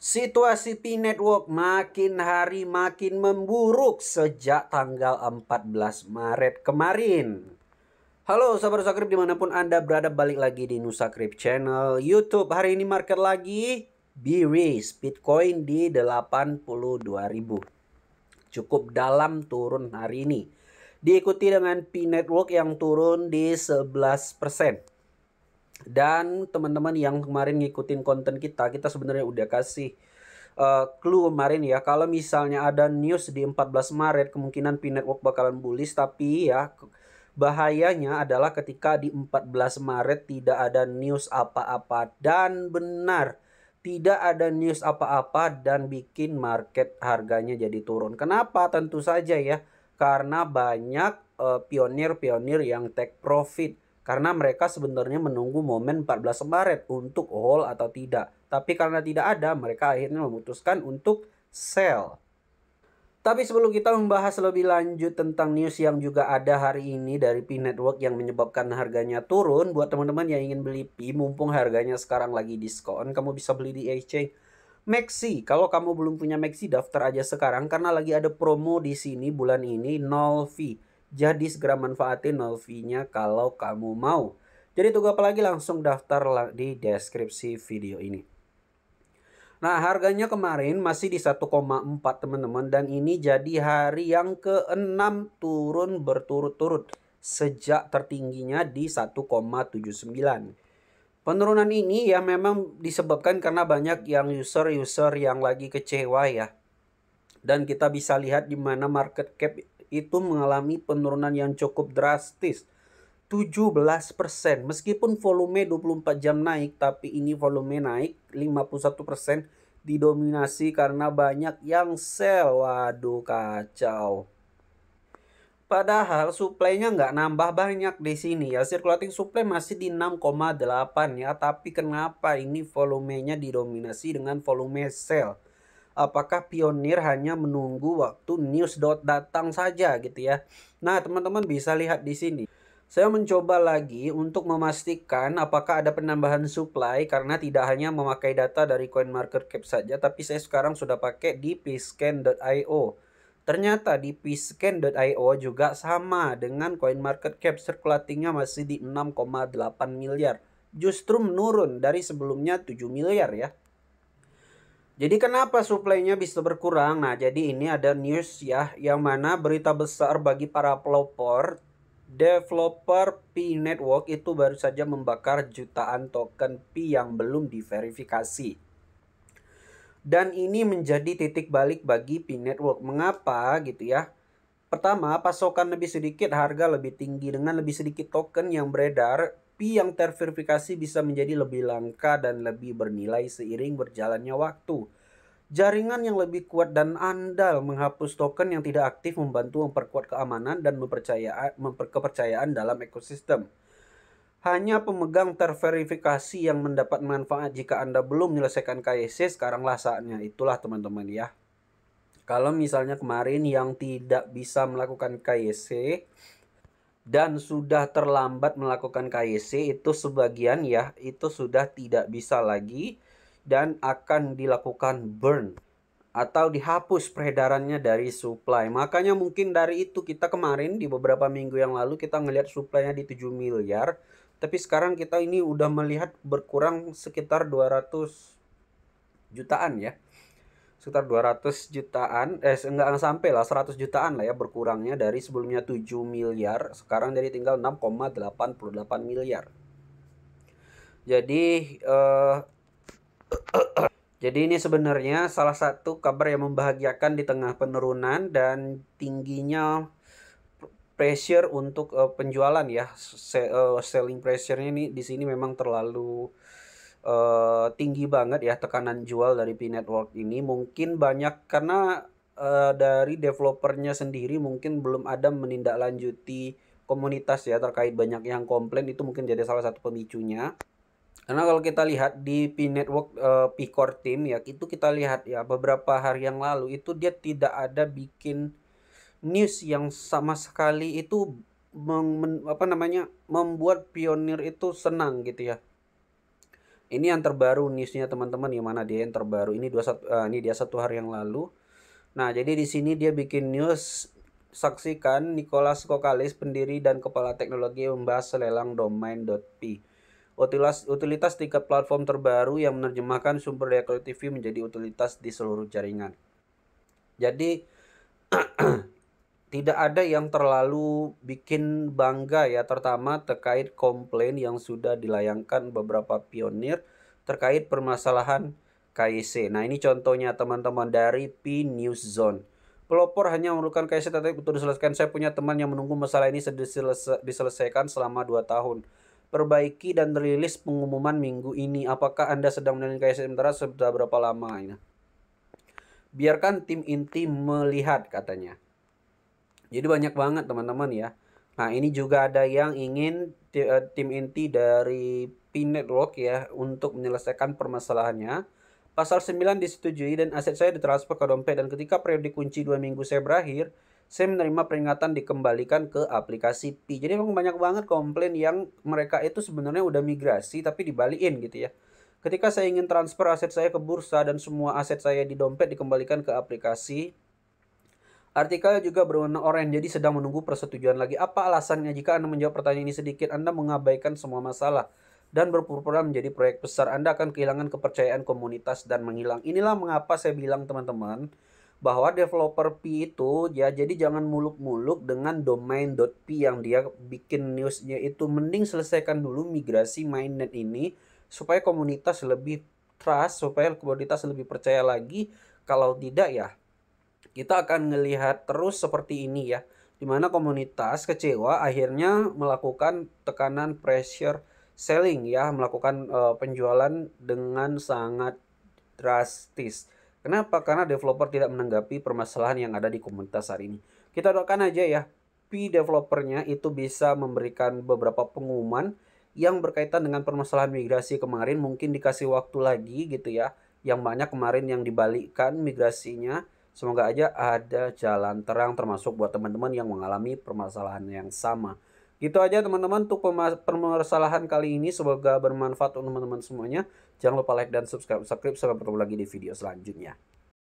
Situasi P-Network makin hari makin memburuk sejak tanggal 14 Maret kemarin. Halo sahabat Nusakrip dimanapun Anda berada, balik lagi di Nusakrip Channel YouTube. Hari ini market lagi bearish, Bitcoin di 82.000. Cukup dalam turun hari ini. Diikuti dengan P-Network yang turun di 11%. Dan teman-teman yang kemarin ngikutin konten kita sebenarnya udah kasih clue kemarin ya, kalau misalnya ada news di 14 Maret kemungkinan P-Network bakalan bullish. Tapi ya bahayanya adalah ketika di 14 Maret tidak ada news apa-apa. Dan benar, tidak ada news apa-apa dan bikin market harganya jadi turun. Kenapa? Tentu saja ya, karena banyak pionir-pionir yang take profit. Karena mereka sebenarnya menunggu momen 14 Maret untuk hold atau tidak. Tapi karena tidak ada, mereka akhirnya memutuskan untuk sell. Tapi sebelum kita membahas lebih lanjut tentang news yang juga ada hari ini dari P-Network yang menyebabkan harganya turun, buat teman-teman yang ingin beli P, mumpung harganya sekarang lagi diskon, kamu bisa beli di exchange Maxi. Kalau kamu belum punya Maxi, daftar aja sekarang karena lagi ada promo di sini bulan ini 0 fee. Jadi segera manfaatin 0 fee-nya kalau kamu mau. Jadi tunggu apa lagi, langsung daftar di deskripsi video ini. Nah, harganya kemarin masih di 1,4 teman-teman, dan ini jadi hari yang ke-6 turun berturut-turut sejak tertingginya di 1,79. Penurunan ini ya memang disebabkan karena banyak yang user yang lagi kecewa ya. Dan kita bisa lihat di mana market cap itu mengalami penurunan yang cukup drastis. 17%. Meskipun volume 24 jam naik, tapi ini volume naik 51% didominasi karena banyak yang sell. Waduh, kacau. Padahal supply-nya nggak nambah banyak di sini ya. Circulating supply masih di 6,8 ya. Tapi kenapa ini volumenya didominasi dengan volume sell? Apakah pionir hanya menunggu waktu news datang saja gitu ya? Nah, teman-teman bisa lihat di sini. Saya mencoba lagi untuk memastikan apakah ada penambahan supply karena tidak hanya memakai data dari CoinMarketCap saja, tapi saya sekarang sudah pakai di pscan.io. Ternyata di pscan.io juga sama dengan CoinMarketCap, circulatingnya masih di 6,8 miliar. Justru menurun dari sebelumnya 7 miliar ya. Jadi kenapa suplainya bisa berkurang? Nah, jadi ini ada news ya, yang mana berita besar bagi para pelopor. Developer P-Network itu baru saja membakar jutaan token P yang belum diverifikasi. Dan ini menjadi titik balik bagi P-Network. Mengapa gitu ya? Pertama, pasokan lebih sedikit, harga lebih tinggi. Dengan lebih sedikit token yang beredar, P yang terverifikasi bisa menjadi lebih langka dan lebih bernilai seiring berjalannya waktu. Jaringan yang lebih kuat dan andal menghapus token yang tidak aktif, membantu memperkuat keamanan dan kepercayaan dalam ekosistem. Hanya pemegang terverifikasi yang mendapat manfaat. Jika Anda belum menyelesaikan KYC, sekaranglah saatnya. Itulah teman-teman ya. Kalau misalnya kemarin yang tidak bisa melakukan KYC dan sudah terlambat melakukan KYC, itu sebagian ya, itu sudah tidak bisa lagi dan akan dilakukan burn atau dihapus peredarannya dari supply. Makanya mungkin dari itu kita kemarin di beberapa minggu yang lalu kita ngelihat supply-nya di 7 miliar. Tapi sekarang kita ini udah melihat berkurang sekitar 200 jutaan ya. Sekitar 200 jutaan, enggak sampai lah 100 jutaan lah ya berkurangnya dari sebelumnya 7 miliar. Sekarang jadi tinggal 6,88 miliar. Jadi ini sebenarnya salah satu kabar yang membahagiakan di tengah penurunan dan tingginya pressure untuk penjualan ya. Selling pressure-nya ini di sini memang terlalu tinggi banget ya, tekanan jual dari P-Network ini. Mungkin banyak karena dari developernya sendiri mungkin belum ada menindaklanjuti komunitas ya, terkait banyak yang komplain. Itu mungkin jadi salah satu pemicunya. Karena kalau kita lihat di P-Network P-Core Team ya, itu kita lihat ya beberapa hari yang lalu itu dia tidak ada bikin news yang sama sekali itu membuat pionir itu senang gitu ya. Ini yang terbaru newsnya teman-teman, yang mana dia yang terbaru. Ini ini dia 1 hari yang lalu. Nah, jadi di sini dia bikin news. Saksikan Nicholas Kokalis, pendiri dan kepala teknologi, membahas selelang domain.p. Utilitas tingkat platform terbaru yang menerjemahkan sumber daya Cloud TV menjadi utilitas di seluruh jaringan. Jadi tidak ada yang terlalu bikin bangga ya, terutama terkait komplain yang sudah dilayangkan beberapa pionir terkait permasalahan KIC. Nah, ini contohnya teman-teman dari P News Zone. Pelopor hanya memerlukan KIC tapi betul diselesaikan. Saya punya teman yang menunggu masalah ini diselesaikan selama 2 tahun. Perbaiki dan rilis pengumuman minggu ini. Apakah Anda sedang meneliti KIC sementara sudah berapa lama ini? Biarkan tim inti melihat, katanya. Jadi banyak banget teman-teman ya. Nah, ini juga ada yang ingin tim inti dari P Network ya untuk menyelesaikan permasalahannya. Pasal 9 disetujui dan aset saya ditransfer ke dompet, dan ketika periode kunci 2 minggu saya berakhir, saya menerima peringatan dikembalikan ke aplikasi P. Jadi memang banyak banget komplain yang mereka itu sebenarnya udah migrasi tapi dibalikin gitu ya. Ketika saya ingin transfer aset saya ke bursa dan semua aset saya di dompet dikembalikan ke aplikasi. Artikel juga berwarna oranye, jadi sedang menunggu persetujuan lagi. Apa alasannya? Jika Anda menjawab pertanyaan ini sedikit, Anda mengabaikan semua masalah dan berpura-pura menjadi proyek besar. Anda akan kehilangan kepercayaan komunitas dan menghilang. Inilah mengapa saya bilang teman-teman, bahwa developer P itu ya, jadi jangan muluk-muluk dengan domain.p yang dia bikin newsnya itu. Mending selesaikan dulu migrasi mainnet ini supaya komunitas lebih trust, supaya komunitas lebih percaya lagi. Kalau tidak ya, kita akan melihat terus seperti ini ya, dimana komunitas kecewa akhirnya melakukan tekanan pressure selling ya, melakukan penjualan dengan sangat drastis. Kenapa? Karena developer tidak menanggapi permasalahan yang ada di komunitas hari ini. Kita doakan aja ya, P developernya itu bisa memberikan beberapa pengumuman yang berkaitan dengan permasalahan migrasi kemarin. Mungkin dikasih waktu lagi gitu ya, yang banyak kemarin yang dibalikkan migrasinya. Semoga aja ada jalan terang, termasuk buat teman-teman yang mengalami permasalahan yang sama. Gitu aja teman-teman untuk permasalahan kali ini. Semoga bermanfaat untuk teman-teman semuanya. Jangan lupa like dan subscribe. Sampai bertemu lagi di video selanjutnya.